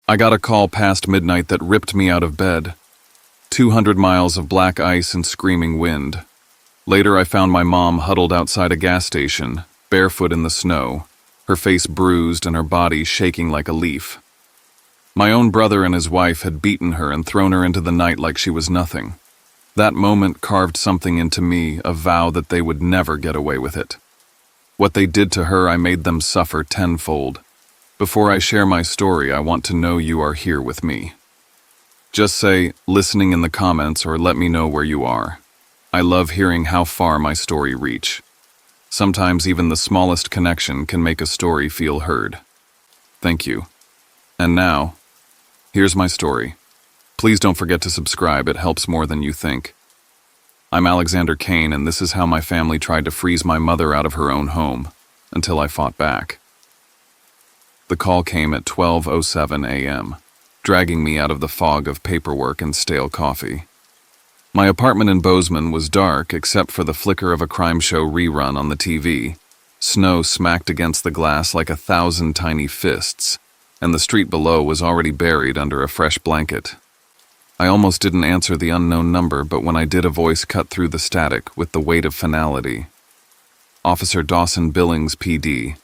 I got a call past midnight that ripped me out of bed. 200 miles of black ice and screaming wind. Later I found my mom huddled outside a gas station, barefoot in the snow, her face bruised and her body shaking like a leaf. My own brother and his wife had beaten her and thrown her into the night like she was nothing. That moment carved something into me, a vow that they would never get away with it. What they did to her, I made them suffer tenfold. Before I share my story, I want to know you are here with me. Just say, listening in the comments, or let me know where you are. I love hearing how far my story reach. Sometimes even the smallest connection can make a story feel heard. Thank you. And now, here's my story. Please don't forget to subscribe, it helps more than you think. I'm Alexander Kane, and this is how my family tried to freeze my mother out of her own home, until I fought back. The call came at 12:07 a.m., dragging me out of the fog of paperwork and stale coffee. My apartment in Bozeman was dark except for the flicker of a crime show rerun on the TV. Snow smacked against the glass like 1,000 tiny fists, and the street below was already buried under a fresh blanket. I almost didn't answer the unknown number, but when I did, a voice cut through the static with the weight of finality. Officer Dawson Billings, PD.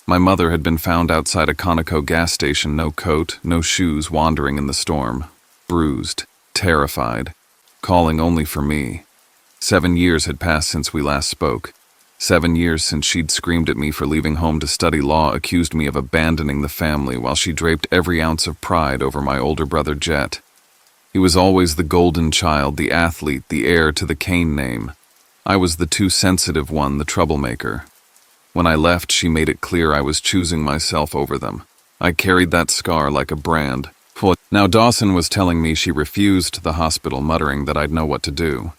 My mother had been found outside a Conoco gas station, no coat, no shoes, wandering in the storm, bruised, terrified, calling only for me. 7 years had passed since we last spoke. 7 years since she'd screamed at me for leaving home to study law, accused me of abandoning the family while she draped every ounce of pride over my older brother Jet. He was always the golden child, the athlete, the heir to the Kane name. I was the too sensitive one, the troublemaker. When I left, she made it clear I was choosing myself over them. I carried that scar like a brand. Now Dawson was telling me she refused the hospital, muttering that I'd know what to do.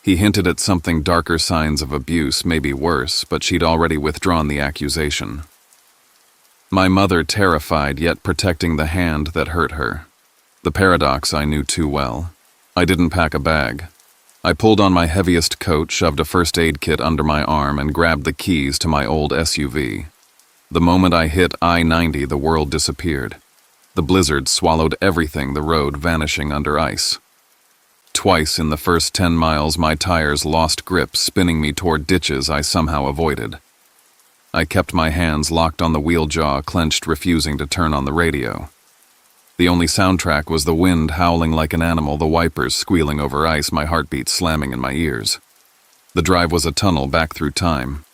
He hinted at something darker, signs of abuse, maybe worse, but she'd already withdrawn the accusation. My mother terrified, yet protecting the hand that hurt her. The paradox I knew too well. I didn't pack a bag. I pulled on my heaviest coat, shoved a first aid kit under my arm, and grabbed the keys to my old SUV. The moment I hit I-90, the world disappeared. The blizzard swallowed everything, the road vanishing under ice. Twice in the first 10 miles, my tires lost grip, spinning me toward ditches I somehow avoided. I kept my hands locked on the wheel jaw, clenched, refusing to turn on the radio. The only soundtrack was the wind howling like an animal, the wipers squealing over ice, my heartbeat slamming in my ears. The drive was a tunnel back through time.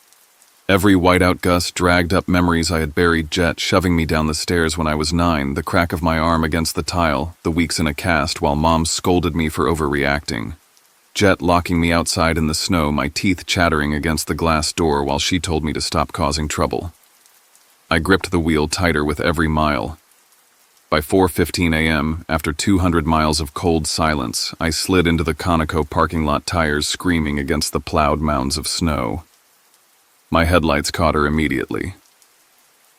Every whiteout gust dragged up memories I had buried. Jet shoving me down the stairs when I was 9, the crack of my arm against the tile, the weeks in a cast while Mom scolded me for overreacting. Jet locking me outside in the snow, my teeth chattering against the glass door while she told me to stop causing trouble. I gripped the wheel tighter with every mile. By 4:15 a.m., after 200 miles of cold silence, I slid into the Conoco parking lot, tires screaming against the plowed mounds of snow. My headlights caught her immediately.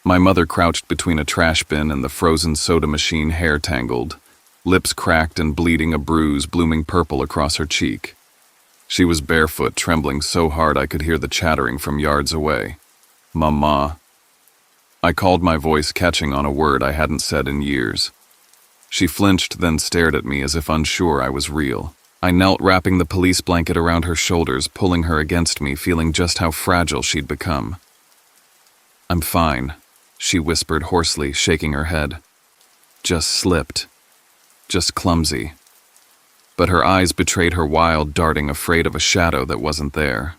My mother crouched between a trash bin and the frozen soda machine, hair tangled, lips cracked and bleeding, a bruise blooming purple across her cheek. She was barefoot, trembling so hard I could hear the chattering from yards away. "Mama." I called, my voice catching on a word I hadn't said in years. She flinched, then stared at me as if unsure I was real. I knelt, wrapping the police blanket around her shoulders, pulling her against me, feeling just how fragile she'd become. "I'm fine," she whispered hoarsely, shaking her head. "Just slipped. Just clumsy." But her eyes betrayed her wild, darting, afraid of a shadow that wasn't there.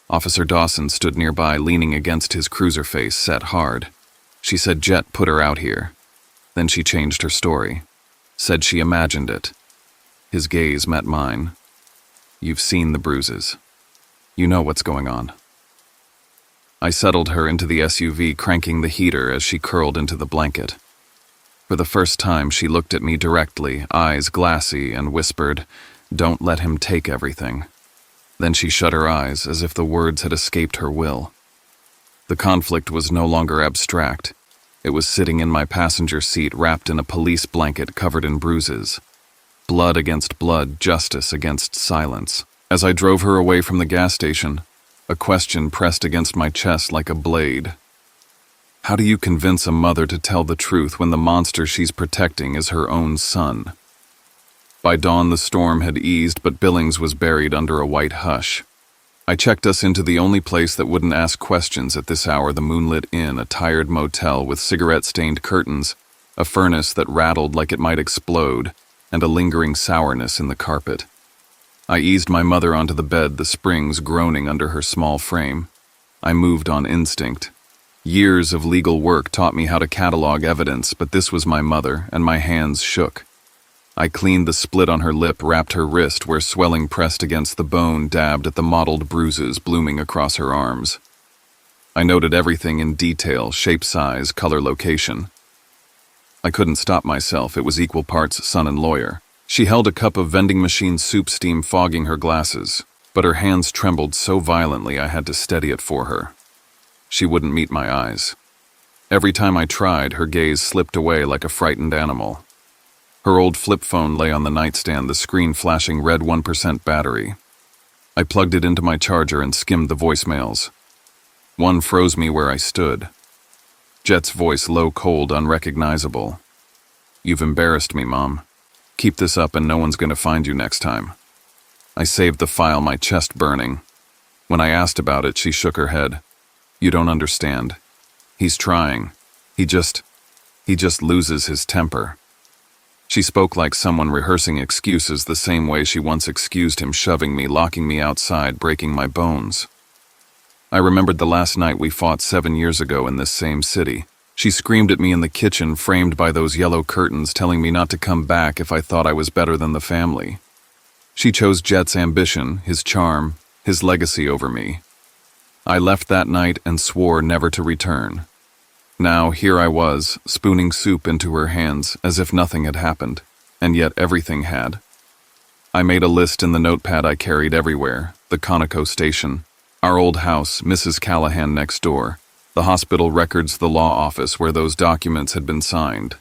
Officer Dawson stood nearby, leaning against his cruiser, face set hard. She said Jet put her out here. Then she changed her story. Said she imagined it. His gaze met mine. "You've seen the bruises. You know what's going on." I settled her into the SUV, cranking the heater as she curled into the blanket. For the first time, she looked at me directly, eyes glassy, and whispered, "Don't let him take everything." Then she shut her eyes, as if the words had escaped her will. The conflict was no longer abstract. It was sitting in my passenger seat, wrapped in a police blanket covered in bruises. Blood against blood, justice against silence. As I drove her away from the gas station, a question pressed against my chest like a blade. How do you convince a mother to tell the truth when the monster she's protecting is her own son? By dawn, the storm had eased, but Billings was buried under a white hush. I checked us into the only place that wouldn't ask questions at this hour, the Moonlit Inn, a tired motel with cigarette-stained curtains, a furnace that rattled like it might explode, and a lingering sourness in the carpet. I eased my mother onto the bed, the springs groaning under her small frame. I moved on instinct. Years of legal work taught me how to catalog evidence, but this was my mother, and my hands shook. I cleaned the split on her lip, wrapped her wrist where swelling pressed against the bone, dabbed at the mottled bruises blooming across her arms. I noted everything in detail: shape, size, color, location. I couldn't stop myself. It was equal parts son and lawyer. She held a cup of vending machine soup, steam fogging her glasses, but her hands trembled so violently I had to steady it for her. She wouldn't meet my eyes. Every time I tried, her gaze slipped away like a frightened animal. Her old flip phone lay on the nightstand, the screen flashing red 1% battery. I plugged it into my charger and skimmed the voicemails. One froze me where I stood. Jet's voice, low, cold, unrecognizable. "You've embarrassed me, Mom. Keep this up and no one's going to find you next time." I saved the file, my chest burning. When I asked about it, she shook her head. "You don't understand. He's trying. He just loses his temper." She spoke like someone rehearsing excuses, the same way she once excused him shoving me, locking me outside, breaking my bones. I remembered the last night we fought 7 years ago in this same city. She screamed at me in the kitchen, framed by those yellow curtains, telling me not to come back if I thought I was better than the family. She chose Jet's ambition, his charm, his legacy over me. I left that night and swore never to return. Now, here I was, spooning soup into her hands as if nothing had happened, and yet everything had. I made a list in the notepad I carried everywhere: the Conoco station, our old house, Mrs. Callahan next door, the hospital records, the law office where those documents had been signed.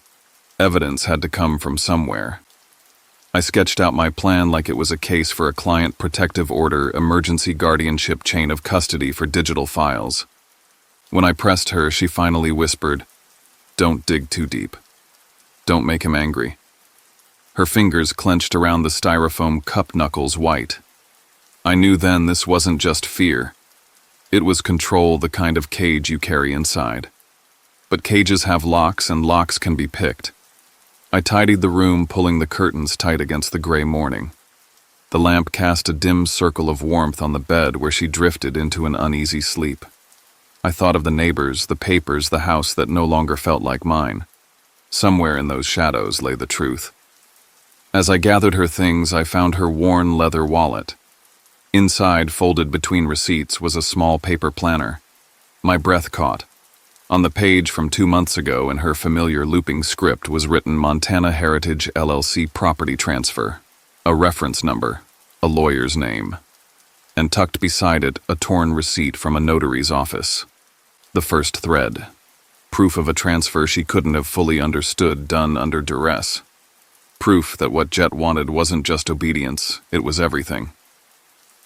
Evidence had to come from somewhere. I sketched out my plan like it was a case for a client protective order, emergency guardianship chain of custody for digital files. When I pressed her, she finally whispered, "Don't dig too deep. Don't make him angry." Her fingers clenched around the styrofoam cup, knuckles white. I knew then this wasn't just fear. It was control, the kind of cage you carry inside. But cages have locks, and locks can be picked. I tidied the room, pulling the curtains tight against the gray morning. The lamp cast a dim circle of warmth on the bed where she drifted into an uneasy sleep. I thought of the neighbors, the papers, the house that no longer felt like mine. Somewhere in those shadows lay the truth. As I gathered her things, I found her worn leather wallet. Inside, folded between receipts, was a small paper planner. My breath caught. On the page from 2 months ago, in her familiar looping script, was written Montana Heritage LLC property transfer, a reference number, a lawyer's name, and tucked beside it a torn receipt from a notary's office. The first thread. Proof of a transfer she couldn't have fully understood, done under duress. Proof that what Jet wanted wasn't just obedience, it was everything.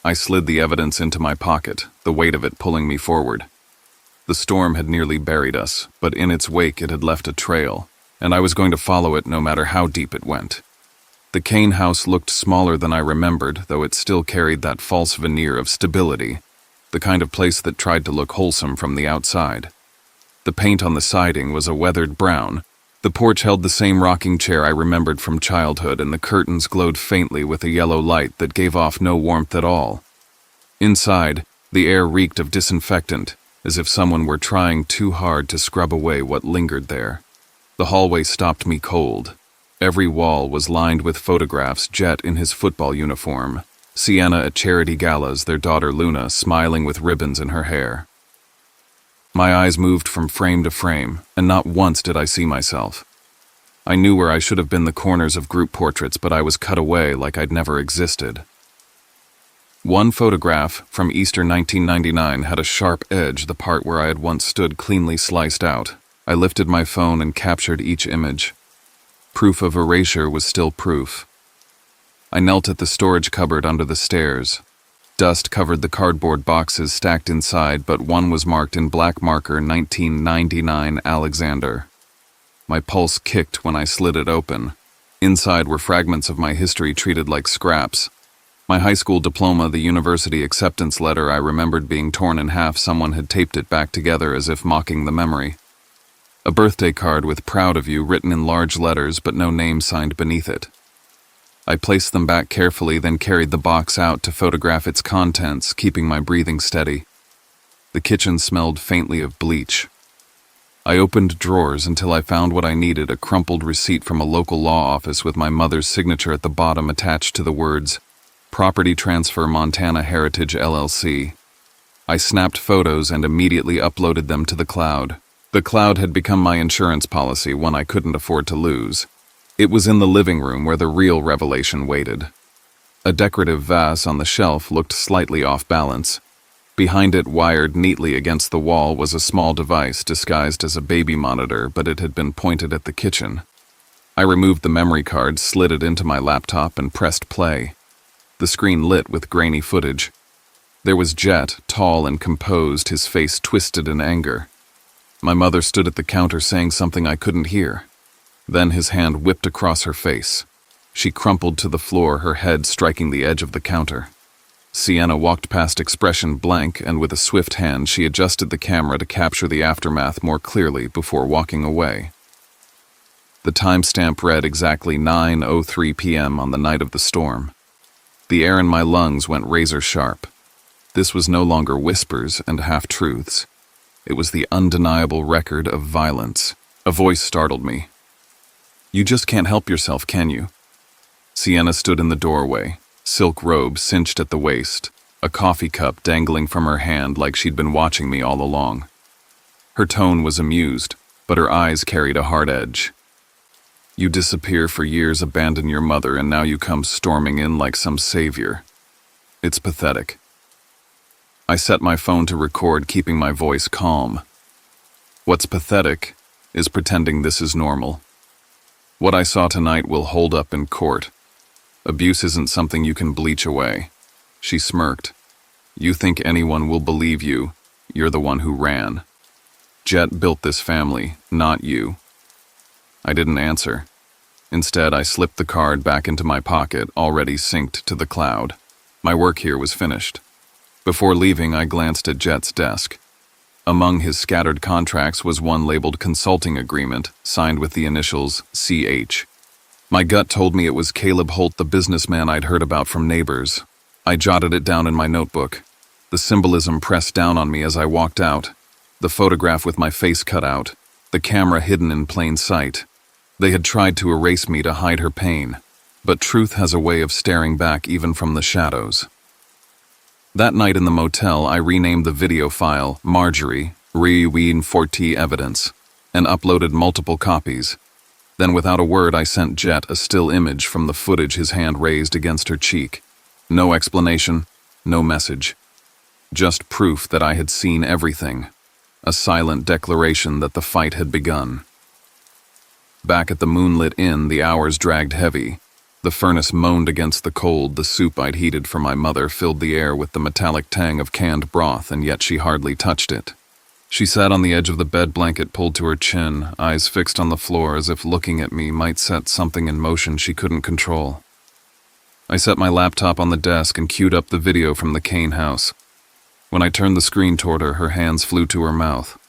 I slid the evidence into my pocket, the weight of it pulling me forward. The storm had nearly buried us, but in its wake it had left a trail, and I was going to follow it no matter how deep it went. The Kane house looked smaller than I remembered, though it still carried that false veneer of stability, the kind of place that tried to look wholesome from the outside. The paint on the siding was a weathered brown. The porch held the same rocking chair I remembered from childhood, and the curtains glowed faintly with a yellow light that gave off no warmth at all. Inside, the air reeked of disinfectant, as if someone were trying too hard to scrub away what lingered there. The hallway stopped me cold. Every wall was lined with photographs: Jet in his football uniform, Sienna at charity galas, their daughter Luna smiling with ribbons in her hair. My eyes moved from frame to frame, and not once did I see myself. I knew where I should have been the corners of group portraits, but I was cut away like I'd never existed. One photograph, from Easter 1999, had a sharp edge, the part where I had once stood cleanly sliced out. I lifted my phone and captured each image. Proof of erasure was still proof. I knelt at the storage cupboard under the stairs. Dust covered the cardboard boxes stacked inside, but one was marked in black marker 1999 Alexander. My pulse kicked when I slid it open. Inside were fragments of my history treated like scraps. My high school diploma, the university acceptance letter, I remembered being torn in half. Someone had taped it back together as if mocking the memory. A birthday card with "proud of you" written in large letters, but no name signed beneath it. I placed them back carefully, then carried the box out to photograph its contents, keeping my breathing steady. The kitchen smelled faintly of bleach. I opened drawers until I found what I needed, a crumpled receipt from a local law office with my mother's signature at the bottom attached to the words, "Property Transfer Montana Heritage LLC." I snapped photos and immediately uploaded them to the cloud. The cloud had become my insurance policy, one I couldn't afford to lose. It was in the living room where the real revelation waited. A decorative vase on the shelf looked slightly off balance. Behind it, wired neatly against the wall, was a small device disguised as a baby monitor, but it had been pointed at the kitchen. I removed the memory card, slid it into my laptop, and pressed play. The screen lit with grainy footage. There was Jet, tall and composed, his face twisted in anger. My mother stood at the counter saying something I couldn't hear. Then his hand whipped across her face. She crumpled to the floor, her head striking the edge of the counter. Sienna walked past, expression blank, and with a swift hand she adjusted the camera to capture the aftermath more clearly before walking away. The timestamp read exactly 9:03 p.m. on the night of the storm. The air in my lungs went razor sharp. This was no longer whispers and half-truths. It was the undeniable record of violence. A voice startled me. "You just can't help yourself, can you?" Sienna stood in the doorway, silk robe cinched at the waist, a coffee cup dangling from her hand like she'd been watching me all along. Her tone was amused, but her eyes carried a hard edge. "You disappear for years, abandon your mother, and now you come storming in like some savior. It's pathetic." I set my phone to record, keeping my voice calm. What's pathetic is pretending this is normal. What I saw tonight will hold up in court. Abuse isn't something you can bleach away. She smirked. "You think anyone will believe you? You're the one who ran. Jet built this family, not you." I didn't answer. Instead, I slipped the card back into my pocket, already synced to the cloud. My work here was finished. Before leaving, I glanced at Jet's desk. Among his scattered contracts was one labeled consulting agreement, signed with the initials CH. My gut told me it was Caleb Holt, the businessman I'd heard about from neighbors. I jotted it down in my notebook. The symbolism pressed down on me as I walked out. The photograph with my face cut out. The camera hidden in plain sight. They had tried to erase me to hide her pain. But truth has a way of staring back even from the shadows. That night in the motel, I renamed the video file Marjorie, revengewithtruth evidence, and uploaded multiple copies. Then without a word, I sent Jet a still image from the footage, his hand raised against her cheek. No explanation, no message. Just proof that I had seen everything. A silent declaration that the fight had begun. Back at the moonlit inn, the hours dragged heavy. The furnace moaned against the cold. The soup I'd heated for my mother filled the air with the metallic tang of canned broth, and yet she hardly touched it. She sat on the edge of the bed, blanket pulled to her chin, eyes fixed on the floor as if looking at me might set something in motion she couldn't control. I set my laptop on the desk and queued up the video from the Kane house. When I turned the screen toward her, her hands flew to her mouth.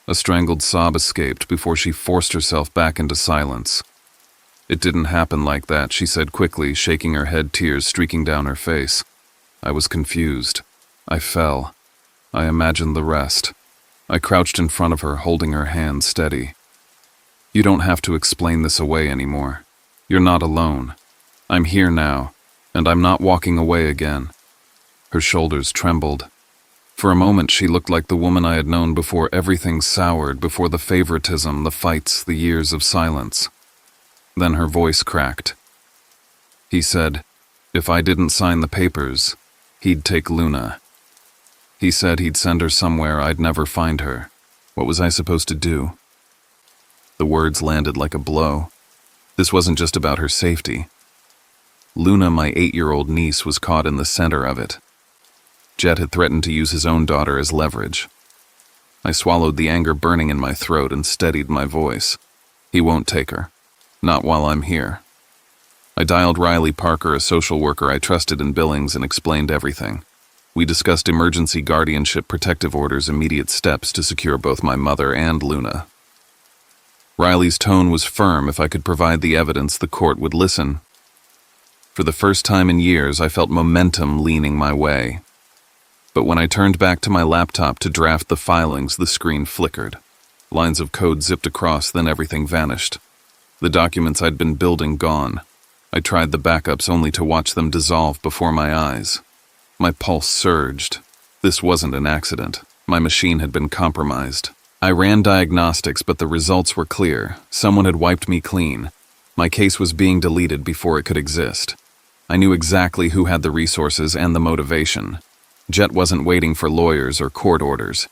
A strangled sob escaped before she forced herself back into silence. "It didn't happen like that," she said quickly, shaking her head, tears streaking down her face. I was confused. I fell. I imagined the rest. I crouched in front of her, holding her hand steady. "You don't have to explain this away anymore. You're not alone. I'm here now, and I'm not walking away again." Her shoulders trembled. For a moment, she looked like the woman I had known before everything soured, before the favoritism, the fights, the years of silence. Then her voice cracked. "He said, if I didn't sign the papers, he'd take Luna. He said he'd send her somewhere I'd never find her. What was I supposed to do?" The words landed like a blow. This wasn't just about her safety. Luna, my 8-year-old niece, was caught in the center of it. Jet had threatened to use his own daughter as leverage. I swallowed the anger burning in my throat and steadied my voice. He won't take her. Not while I'm here. I dialed Riley Parker, a social worker I trusted in Billings, and explained everything. We discussed emergency guardianship, protective orders, immediate steps to secure both my mother and Luna. Riley's tone was firm. If I could provide the evidence, the court would listen. For the first time in years, I felt momentum leaning my way. But when I turned back to my laptop to draft the filings, the screen flickered. Lines of code zipped across, then everything vanished. The documents I'd been building gone. I tried the backups only to watch them dissolve before my eyes. My pulse surged. This wasn't an accident. My machine had been compromised. I ran diagnostics, but the results were clear. Someone had wiped me clean. My case was being deleted before it could exist. I knew exactly who had the resources and the motivation. Jet wasn't waiting for lawyers or court orders.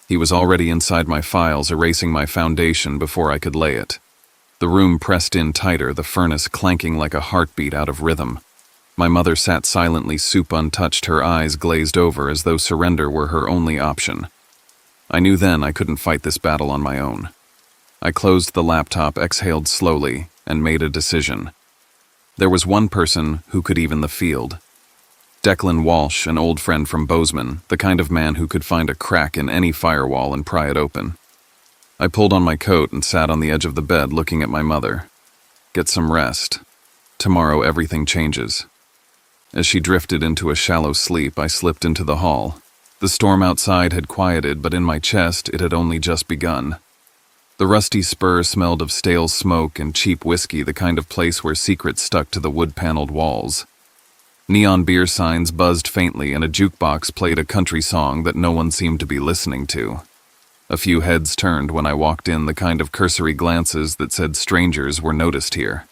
He was already inside my files, erasing my foundation before I could lay it. The room pressed in tighter, the furnace clanking like a heartbeat out of rhythm. My mother sat silently, soup untouched, her eyes glazed over as though surrender were her only option. I knew then I couldn't fight this battle on my own. I closed the laptop, exhaled slowly, and made a decision. There was one person who could even the field. Declan Walsh, an old friend from Bozeman, the kind of man who could find a crack in any firewall and pry it open. I pulled on my coat and sat on the edge of the bed looking at my mother. Get some rest. Tomorrow everything changes. As she drifted into a shallow sleep, I slipped into the hall. The storm outside had quieted, but in my chest it had only just begun. The rusty spur smelled of stale smoke and cheap whiskey, the kind of place where secrets stuck to the wood-paneled walls. Neon beer signs buzzed faintly, and a jukebox played a country song that no one seemed to be listening to. A few heads turned when I walked in, the kind of cursory glances that said strangers were noticed here.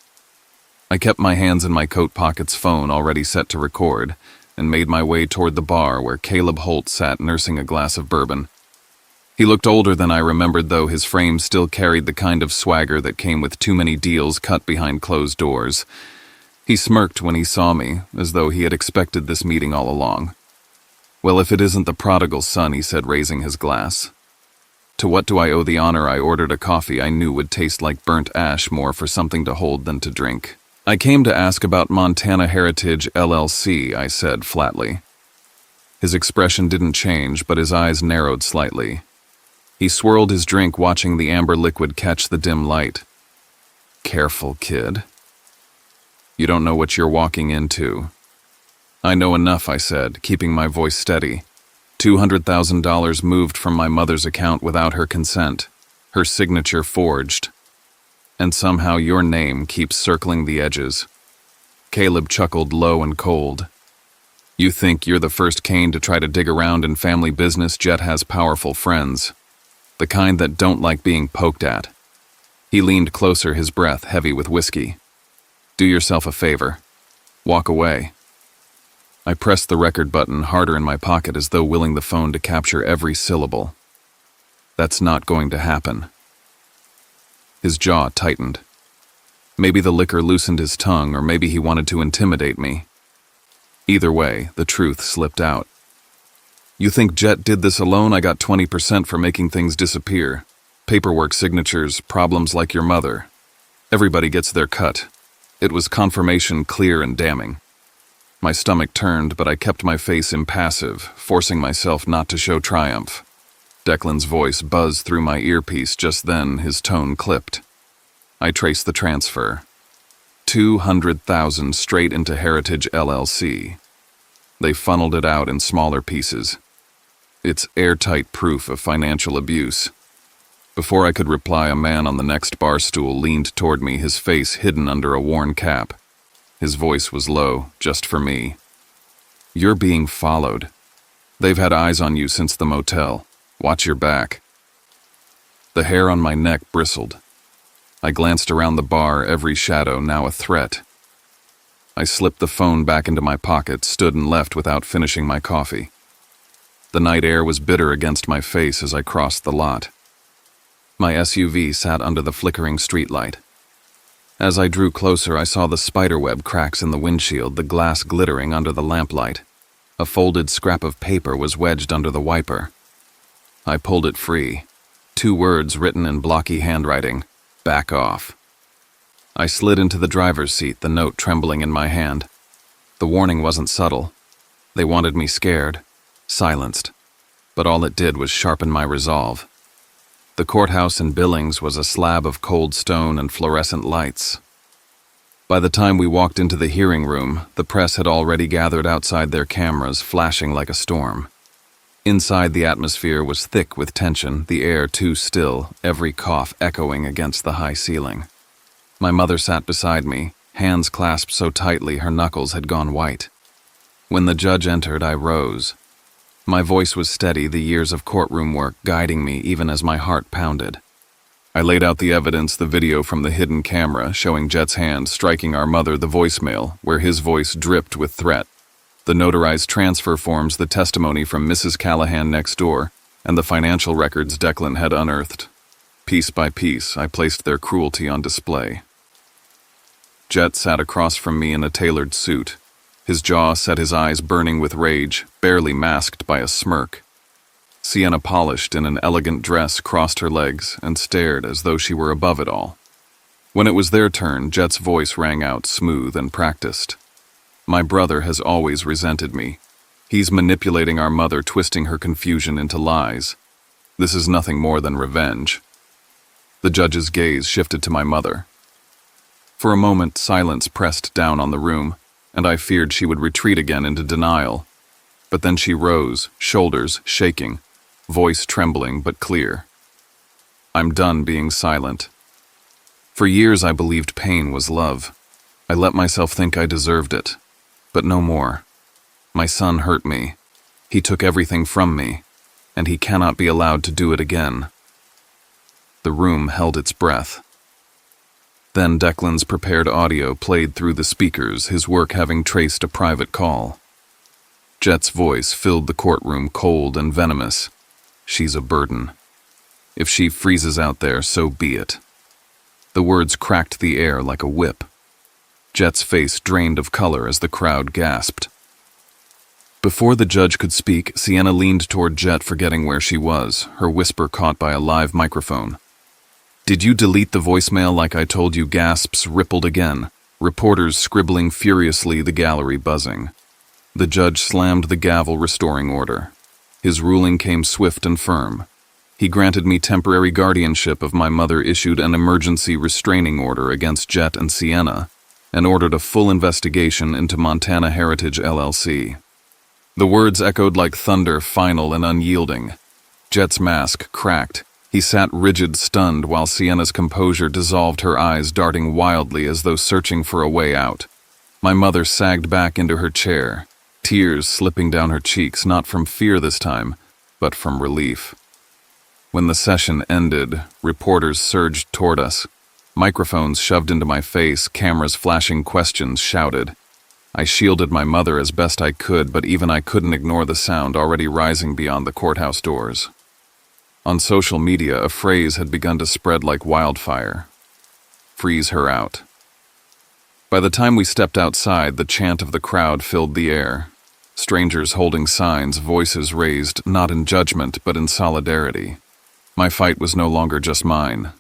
I kept my hands in my coat pockets, phone already set to record, and made my way toward the bar where Caleb Holt sat nursing a glass of bourbon. He looked older than I remembered, though his frame still carried the kind of swagger that came with too many deals cut behind closed doors. He smirked when he saw me, as though he had expected this meeting all along. "Well, if it isn't the prodigal son," he said, raising his glass. "To what do I owe the honor?" I ordered a coffee I knew would taste like burnt ash, more for something to hold than to drink. "I came to ask about Montana Heritage LLC," I said flatly. His expression didn't change, but his eyes narrowed slightly. He swirled his drink, watching the amber liquid catch the dim light. "Careful, kid. You don't know what you're walking into." "I know enough," I said, keeping my voice steady. $200,000 moved from my mother's account without her consent, her signature forged. And somehow your name keeps circling the edges. Caleb chuckled low and cold. "You think you're the first Kane to try to dig around in family business? Jet has powerful friends. The kind that don't like being poked at." He leaned closer, his breath heavy with whiskey. "Do yourself a favor. Walk away." I pressed the record button harder in my pocket, as though willing the phone to capture every syllable. "That's not going to happen." His jaw tightened. Maybe the liquor loosened his tongue, or maybe he wanted to intimidate me. Either way, the truth slipped out. "You think Jet did this alone? I got 20% for making things disappear. Paperwork, signatures, problems like your mother. Everybody gets their cut." It was confirmation, clear and damning. My stomach turned, but I kept my face impassive, forcing myself not to show triumph. Declan's voice buzzed through my earpiece. Just then, his tone clipped. I traced the transfer. 200,000 straight into Heritage LLC. They funneled it out in smaller pieces. It's airtight proof of financial abuse. Before I could reply, a man on the next bar stool leaned toward me, his face hidden under a worn cap. His voice was low, just for me. "You're being followed. They've had eyes on you since the motel. Watch your back." The hair on my neck bristled. I glanced around the bar, every shadow now a threat. I slipped the phone back into my pocket, stood and left without finishing my coffee. The night air was bitter against my face as I crossed the lot. My SUV sat under the flickering streetlight. As I drew closer, I saw the spiderweb cracks in the windshield, the glass glittering under the lamplight. A folded scrap of paper was wedged under the wiper. I pulled it free. 2 words written in blocky handwriting: "Back off." I slid into the driver's seat, the note trembling in my hand. The warning wasn't subtle. They wanted me scared, silenced, but all it did was sharpen my resolve. The courthouse in Billings was a slab of cold stone and fluorescent lights. By the time we walked into the hearing room, the press had already gathered outside their cameras, flashing like a storm. Inside, the atmosphere was thick with tension, the air too still, every cough echoing against the high ceiling. My mother sat beside me, hands clasped so tightly her knuckles had gone white. When the judge entered, I rose. My voice was steady, the years of courtroom work guiding me even as my heart pounded. I laid out the evidence, the video from the hidden camera showing Jet's hand striking our mother, the voicemail, where his voice dripped with threat, the notarized transfer forms, the testimony from Mrs. Callahan next door, and the financial records Declan had unearthed. Piece by piece, I placed their cruelty on display. Jet sat across from me in a tailored suit. His jaw set, his eyes burning with rage, barely masked by a smirk. Sienna, polished in an elegant dress, crossed her legs and stared as though she were above it all. When it was their turn, Jet's voice rang out, smooth and practiced. "My brother has always resented me. He's manipulating our mother, twisting her confusion into lies. This is nothing more than revenge." The judge's gaze shifted to my mother. For a moment, silence pressed down on the room, and I feared she would retreat again into denial. But then she rose, shoulders shaking, voice trembling but clear. "I'm done being silent. For years I believed pain was love. I let myself think I deserved it. But no more. My son hurt me. He took everything from me, and he cannot be allowed to do it again." The room held its breath. Then Declan's prepared audio played through the speakers, his work having traced a private call. Jet's voice filled the courtroom, cold and venomous. "She's a burden. If she freezes out there, so be it." The words cracked the air like a whip. Jet's face drained of color as the crowd gasped. Before the judge could speak, Sienna leaned toward Jet, forgetting where she was, her whisper caught by a live microphone. "Did you delete the voicemail like I told you?" Gasps rippled again, reporters scribbling furiously, the gallery buzzing. The judge slammed the gavel, restoring order. His ruling came swift and firm. He granted me temporary guardianship of my mother, issued an emergency restraining order against Jet and Sienna, and ordered a full investigation into Montana Heritage LLC. The words echoed like thunder, final and unyielding. Jet's mask cracked. He sat rigid, stunned, while Sienna's composure dissolved, her eyes darting wildly as though searching for a way out. My mother sagged back into her chair, tears slipping down her cheeks, not from fear this time, but from relief. When the session ended, reporters surged toward us. Microphones shoved into my face, cameras flashing questions shouted. I shielded my mother as best I could, but even I couldn't ignore the sound already rising beyond the courthouse doors. On social media, a phrase had begun to spread like wildfire. "Freeze her out." By the time we stepped outside, the chant of the crowd filled the air. Strangers holding signs, voices raised, not in judgment, but in solidarity. My fight was no longer just mine.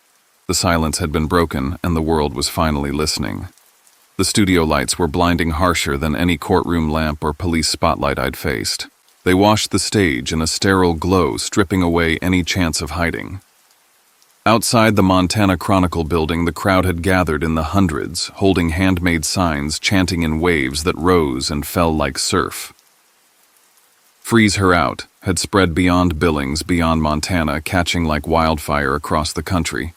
The silence had been broken, and the world was finally listening. The studio lights were blinding, harsher than any courtroom lamp or police spotlight I'd faced. They washed the stage in a sterile glow, stripping away any chance of hiding. Outside the Montana Chronicle building, the crowd had gathered in the hundreds, holding handmade signs, chanting in waves that rose and fell like surf. "Freeze her out" had spread beyond Billings, beyond Montana, catching like wildfire across the country.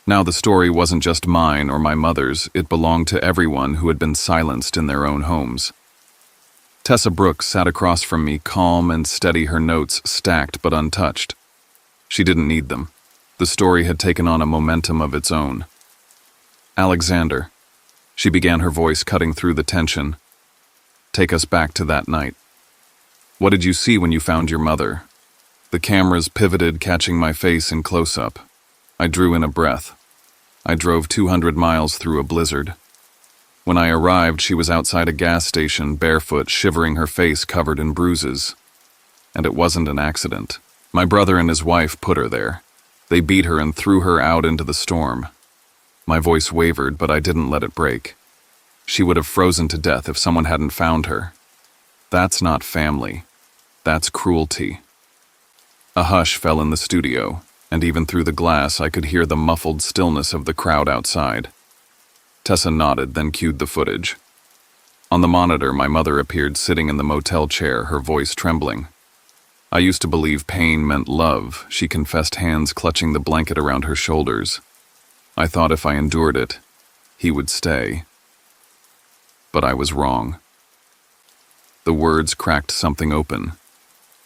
Now the story wasn't just mine or my mother's, it belonged to everyone who had been silenced in their own homes. Tessa Brooks sat across from me, calm and steady, her notes stacked but untouched. She didn't need them. The story had taken on a momentum of its own. "Alexander," she began, her voice cutting through the tension. "Take us back to that night. What did you see when you found your mother?" The cameras pivoted, catching my face in close-up. I drew in a breath. I drove 200 miles through a blizzard. When I arrived, she was outside a gas station, barefoot, shivering, her face covered in bruises. And it wasn't an accident. My brother and his wife put her there. They beat her and threw her out into the storm. My voice wavered, but I didn't let it break. She would have frozen to death if someone hadn't found her. That's not family. That's cruelty. A hush fell in the studio, and even through the glass I could hear the muffled stillness of the crowd outside. Tessa nodded, then cued the footage. On the monitor, my mother appeared sitting in the motel chair, her voice trembling. I used to believe pain meant love, she confessed, hands clutching the blanket around her shoulders. I thought if I endured it, he would stay. But I was wrong. The words cracked something open.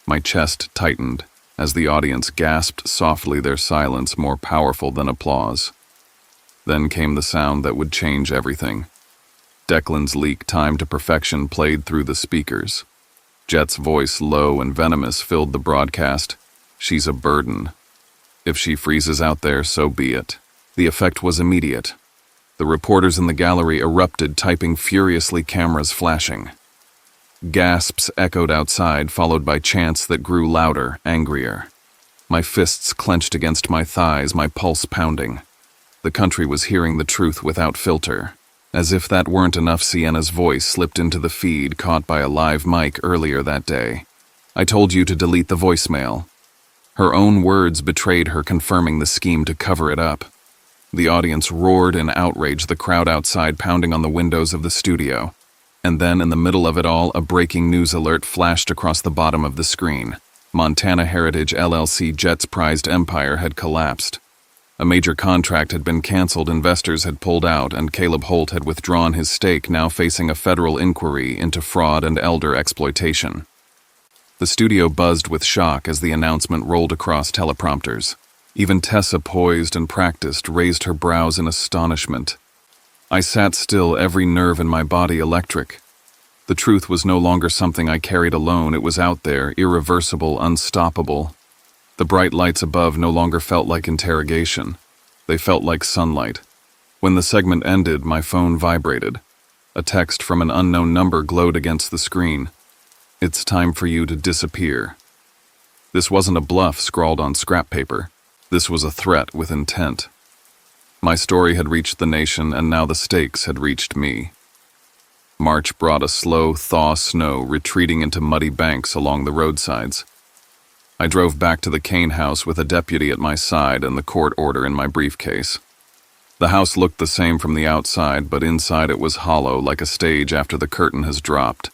My chest tightened as the audience gasped softly, their silence more powerful than applause. Then came the sound that would change everything. Declan's leak, timed to perfection, played through the speakers. Jet's voice, low and venomous, filled the broadcast. She's a burden. If she freezes out there, so be it. The effect was immediate. The reporters in the gallery erupted, typing furiously, cameras flashing. Gasps echoed outside, followed by chants that grew louder, angrier. My fists clenched against my thighs, my pulse pounding. The country was hearing the truth without filter. As if that weren't enough, Sienna's voice slipped into the feed, caught by a live mic earlier that day. I told you to delete the voicemail. Her own words betrayed her, confirming the scheme to cover it up. The audience roared in outrage, the crowd outside pounding on the windows of the studio. And then, in the middle of it all, a breaking news alert flashed across the bottom of the screen. Montana Heritage LLC, Jet's prized empire, had collapsed. A major contract had been canceled, investors had pulled out, and Caleb Holt had withdrawn his stake, now facing a federal inquiry into fraud and elder exploitation. The studio buzzed with shock as the announcement rolled across teleprompters. Even Tessa, poised and practiced, raised her brows in astonishment. I sat still, every nerve in my body electric. The truth was no longer something I carried alone. It was out there, irreversible, unstoppable. The bright lights above no longer felt like interrogation. They felt like sunlight. When the segment ended, my phone vibrated. A text from an unknown number glowed against the screen. "It's time for you to disappear." This wasn't a bluff scrawled on scrap paper. This was a threat with intent. My story had reached the nation, and now the stakes had reached me. March brought a slow thaw, snow retreating into muddy banks along the roadsides. I drove back to the Kane house with a deputy at my side and the court order in my briefcase. The house looked the same from the outside, but inside it was hollow, like a stage after the curtain has dropped.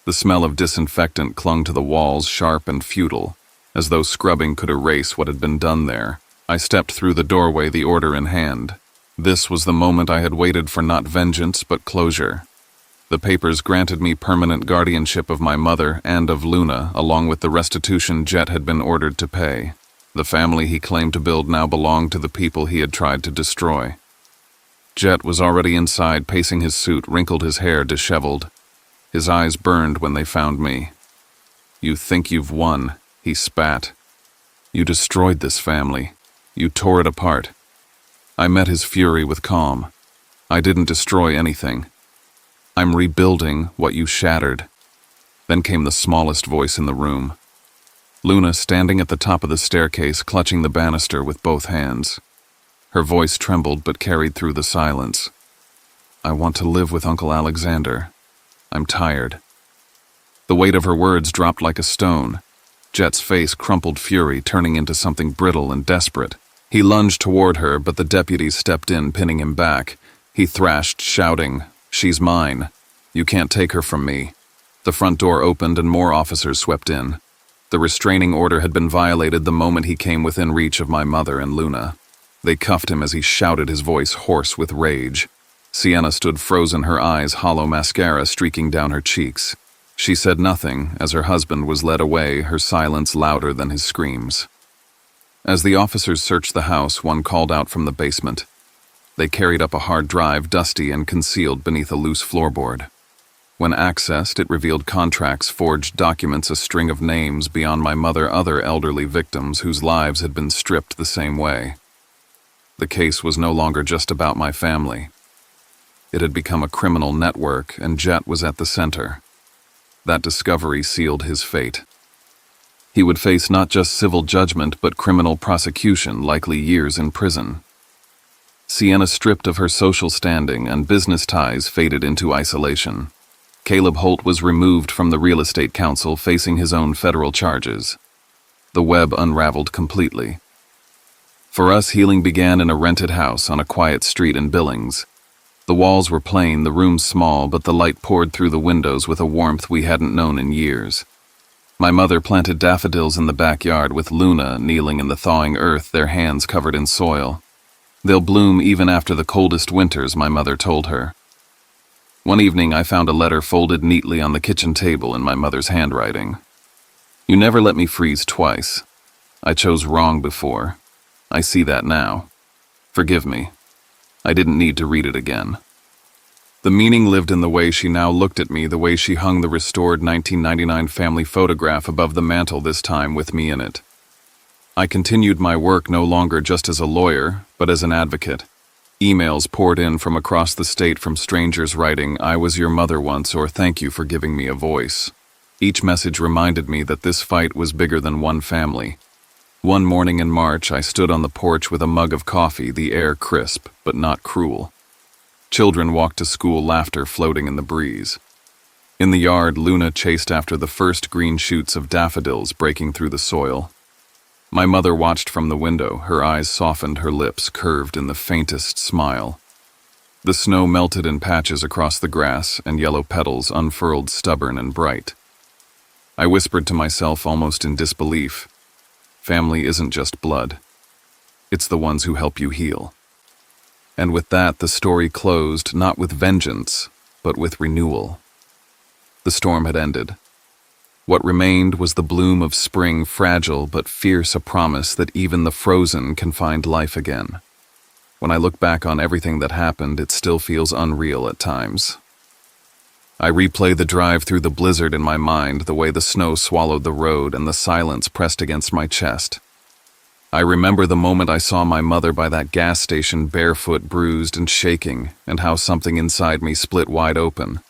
The smell of disinfectant clung to the walls, sharp and futile, as though scrubbing could erase what had been done there. I stepped through the doorway, the order in hand. This was the moment I had waited for, not vengeance, but closure. The papers granted me permanent guardianship of my mother and of Luna, along with the restitution Jet had been ordered to pay. The family he claimed to build now belonged to the people he had tried to destroy. Jet was already inside, pacing his suit, wrinkled, his hair disheveled. His eyes burned when they found me. "You think you've won," he spat. "You destroyed this family. You tore it apart." I met his fury with calm. "I didn't destroy anything. I'm rebuilding what you shattered." Then came the smallest voice in the room. Luna, standing at the top of the staircase, clutching the banister with both hands. Her voice trembled but carried through the silence. "I want to live with Uncle Alexander. I'm tired." The weight of her words dropped like a stone. Jet's face crumpled, fury turning into something brittle and desperate. He lunged toward her, but the deputies stepped in, pinning him back. He thrashed, shouting, "She's mine. You can't take her from me." The front door opened and more officers swept in. The restraining order had been violated the moment he came within reach of my mother and Luna. They cuffed him as he shouted, his voice hoarse with rage. Sienna stood frozen, her eyes hollow, mascara streaking down her cheeks. She said nothing as her husband was led away, her silence louder than his screams. As the officers searched the house, one called out from the basement. They carried up a hard drive, dusty and concealed beneath a loose floorboard. When accessed, it revealed contracts, forged documents, a string of names beyond my mother, other elderly victims whose lives had been stripped the same way. The case was no longer just about my family. It had become a criminal network, and Jet was at the center. That discovery sealed his fate. He would face not just civil judgment but criminal prosecution, likely years in prison. Sienna stripped of her social standing, and business ties faded into isolation. Caleb Holt was removed from the real estate council, facing his own federal charges. The web unraveled completely. For us, healing began in a rented house on a quiet street in Billings. The walls were plain, the rooms small, but the light poured through the windows with a warmth we hadn't known in years. My mother planted daffodils in the backyard with Luna kneeling in the thawing earth, their hands covered in soil. They'll bloom even after the coldest winters, my mother told her. One evening I found a letter folded neatly on the kitchen table in my mother's handwriting. You never let me freeze twice. I chose wrong before. I see that now. Forgive me. I didn't need to read it again. The meaning lived in the way she now looked at me, the way she hung the restored 1999 family photograph above the mantel, this time with me in it. I continued my work no longer just as a lawyer, but as an advocate. Emails poured in from across the state from strangers writing, "I was your mother once," or "Thank you for giving me a voice." Each message reminded me that this fight was bigger than one family. One morning in March, I stood on the porch with a mug of coffee, the air crisp, but not cruel. Children walked to school, laughter floating in the breeze. In the yard, Luna chased after the first green shoots of daffodils breaking through the soil. My mother watched from the window, her eyes softened, her lips curved in the faintest smile. The snow melted in patches across the grass, and yellow petals unfurled stubborn and bright. I whispered to myself almost in disbelief, family isn't just blood. It's the ones who help you heal. And with that, the story closed, not with vengeance, but with renewal. The storm had ended. What remained was the bloom of spring, fragile but fierce, a promise that even the frozen can find life again. When I look back on everything that happened, it still feels unreal at times. I replay the drive through the blizzard in my mind, the way the snow swallowed the road and the silence pressed against my chest. I remember the moment I saw my mother by that gas station, barefoot, bruised and shaking, and how something inside me split wide open.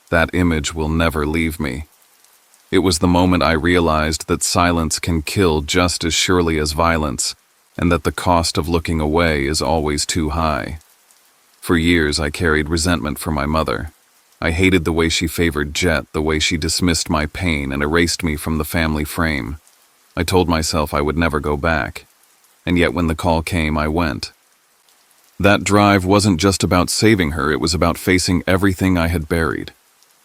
That image will never leave me. It was the moment I realized that silence can kill just as surely as violence, and that the cost of looking away is always too high. For years I carried resentment for my mother. I hated the way she favored Jet, the way she dismissed my pain and erased me from the family frame. I told myself I would never go back, and yet when the call came, I went. That drive wasn't just about saving her, it was about facing everything I had buried.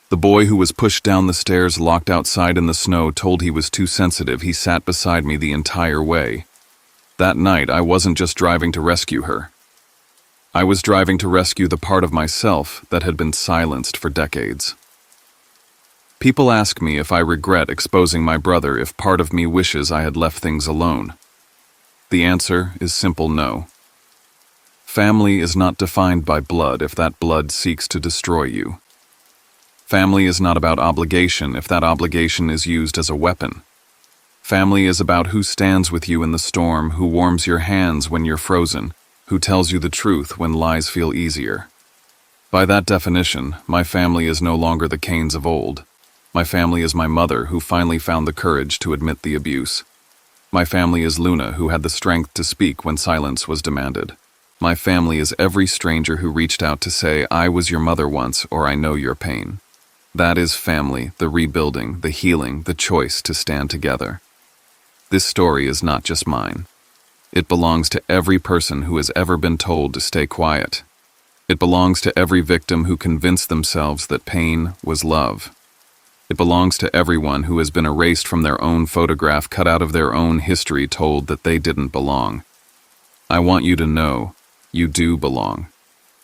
The boy who was pushed down the stairs, locked outside in the snow, told he was too sensitive. He sat beside me the entire way. That night, I wasn't just driving to rescue her. I was driving to rescue the part of myself that had been silenced for decades. People ask me if I regret exposing my brother, if part of me wishes I had left things alone. The answer is simple no. Family is not defined by blood if that blood seeks to destroy you. Family is not about obligation if that obligation is used as a weapon. Family is about who stands with you in the storm, who warms your hands when you're frozen, who tells you the truth when lies feel easier. By that definition, my family is no longer the Canes of old. My family is my mother, who finally found the courage to admit the abuse. My family is Luna, who had the strength to speak when silence was demanded. My family is every stranger who reached out to say, "I was your mother once," or "I know your pain." That is family, the rebuilding, the healing, the choice to stand together. This story is not just mine. It belongs to every person who has ever been told to stay quiet. It belongs to every victim who convinced themselves that pain was love. It belongs to everyone who has been erased from their own photograph, cut out of their own history, told that they didn't belong. I want you to know, you do belong.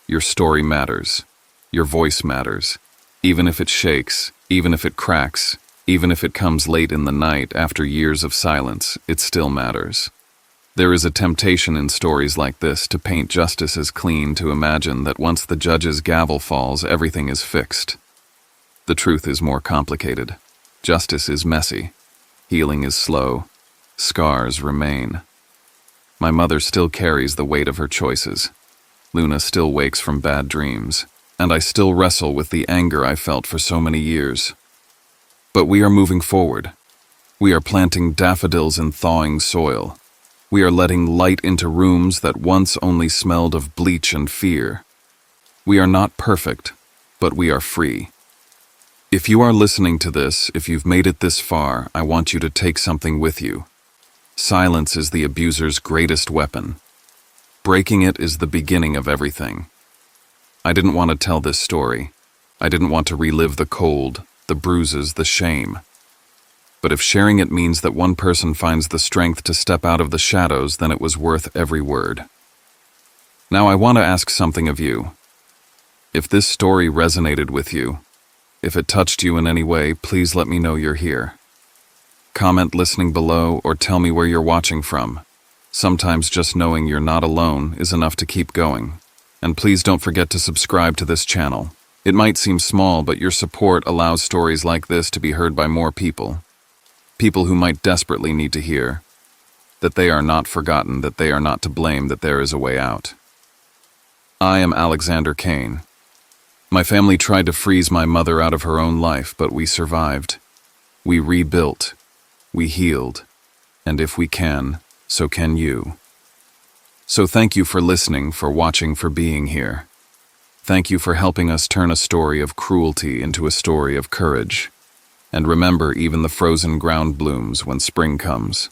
Your story matters. Your voice matters. Even if it shakes, even if it cracks, even if it comes late in the night after years of silence, it still matters. There is a temptation in stories like this to paint justice as clean, to imagine that once the judge's gavel falls, everything is fixed. The truth is more complicated. Justice is messy. Healing is slow. Scars remain. My mother still carries the weight of her choices. Luna still wakes from bad dreams. and I still wrestle with the anger I felt for so many years. But we are moving forward. We are planting daffodils in thawing soil. We are letting light into rooms that once only smelled of bleach and fear. We are not perfect, but we are free. If you are listening to this, if you've made it this far, I want you to take something with you. Silence is the abuser's greatest weapon. Breaking it is the beginning of everything. I didn't want to tell this story. I didn't want to relive the cold, the bruises, the shame. But if sharing it means that one person finds the strength to step out of the shadows, then it was worth every word. Now I want to ask something of you. If this story resonated with you, if it touched you in any way, please let me know you're here. Comment listening below or tell me where you're watching from. Sometimes just knowing you're not alone is enough to keep going. And please don't forget to subscribe to this channel. It might seem small, but your support allows stories like this to be heard by more people. People who might desperately need to hear that they are not forgotten, that they are not to blame, that there is a way out. I am Alexander Kane. My family tried to freeze my mother out of her own life, but we survived. We rebuilt. We healed. And if we can, so can you. So thank you for listening, for watching, for being here. Thank you for helping us turn a story of cruelty into a story of courage. And remember, even the frozen ground blooms when spring comes.